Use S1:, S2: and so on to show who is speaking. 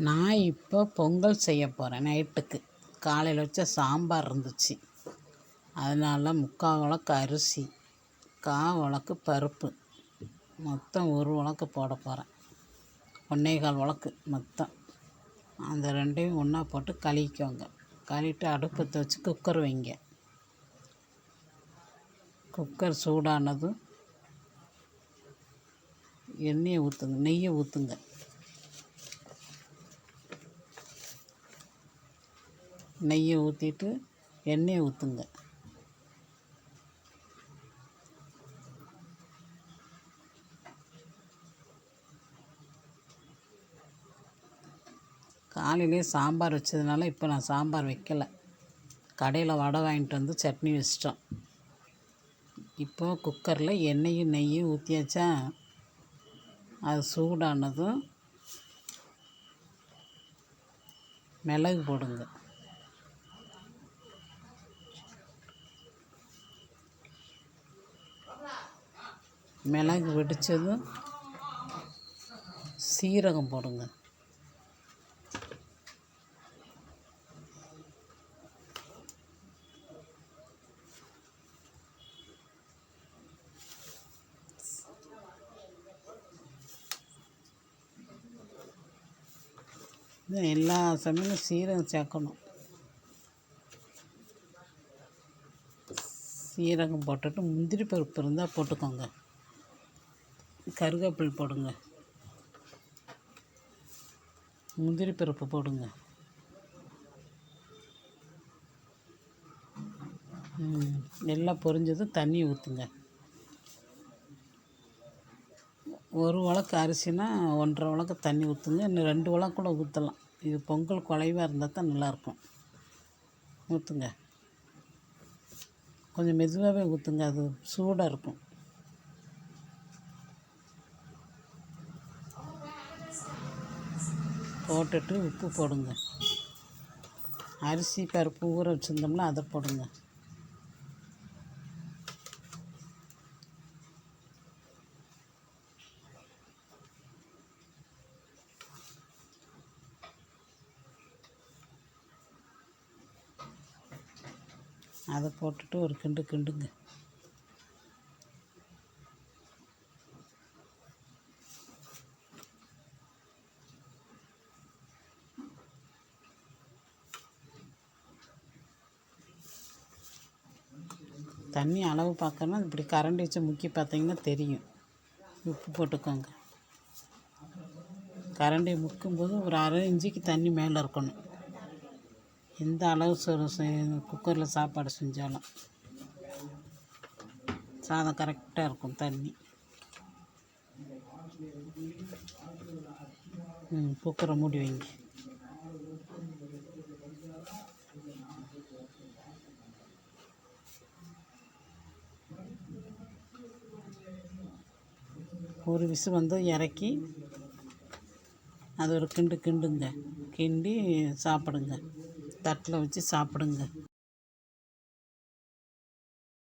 S1: நான் இப்போ பொங்கல் செய்ய போகிறேன் நைட்டுக்கு. காலையில் வச்ச சாம்பார் இருந்துச்சு. அதனால் 3/4 உலக்கு அரிசி, 1/4 உலக்கு பருப்பு, மொத்தம் 1 உலக்கு போட போகிறேன். 1 1/4 உலக்கு மொத்தம். அந்த ரெண்டையும் ஒன்றா போட்டு கழுவிக்கோங்க. கழுவிட்டு அடுப்பத்தை வச்சு குக்கர் வைங்க. குக்கர் சூடானதும் எண்ணெயை ஊற்றுங்க, நெய்யை ஊற்றுங்க. நெய்யை ஊற்றிட்டு எண்ணெயை ஊற்றுங்க. காலையிலே சாம்பார் வச்சதுனால இப்போ நான் சாம்பார் வைக்கலை. கடையில் வடை வாங்கிட்டு வந்து சட்னி வச்சிட்டோம். இப்போது குக்கரில் எண்ணெயும் நெய்யும் ஊற்றியாச்சா. அது சூடானதும் மிளகு போடுங்க. மிளகு வெடித்ததும் சீரகம் போடுங்க. எல்லா சமையலும் சீரகம் சேர்க்கணும். சீரகம் போட்டுட்டு முந்திரி பருப்பு இருந்தால் போட்டுக்கோங்க. கருவேப்பிலை போடுங்க. முந்திரி பருப்பு போடுங்க. எல்லாம் பொரிஞ்சதும் தண்ணி ஊற்றுங்க. 1 உலக்கு அரிசினா 1 1/2 உலக்கு தண்ணி ஊற்றுங்க. இன்னும் 2 உலக்கு கூட ஊற்றலாம். இது பொங்கல் குழைவாக இருந்தால் தான் நல்லாயிருக்கும். ஊற்றுங்க. கொஞ்சம் மெதுவாகவே ஊற்றுங்க, அது சூடாக இருக்கும். போட்டுட்டு உப்பு போடுங்க. அரிசி பருப்பு ஊற வச்சுருந்தோம்னா அதை போடுங்க. அதை போட்டுட்டு ஒரு கிண்டு கிண்டுங்க. தண்ணி அளவு பார்க்கணும். இப்படி கரண்டி வச்சு முக்கி பார்த்தீங்கன்னா தெரியும். உப்பு போட்டுக்கோங்க. கரண்டி முக்கும்போது ஒரு 1/2 இன்ச்சுக்கு தண்ணி மேலே இருக்கணும். எந்த அளவு குக்கரில் சாப்பாடு செஞ்சாலும் சாதம் கரெக்டாக இருக்கும் தண்ணி. குக்கரை மூடி வைங்க. ஒரு விசில் வந்து இறக்கி அது ஒரு கிண்டுங்க. கிண்டி சாப்பிடுங்க. தட்டில் வச்சு சாப்பிடுங்க.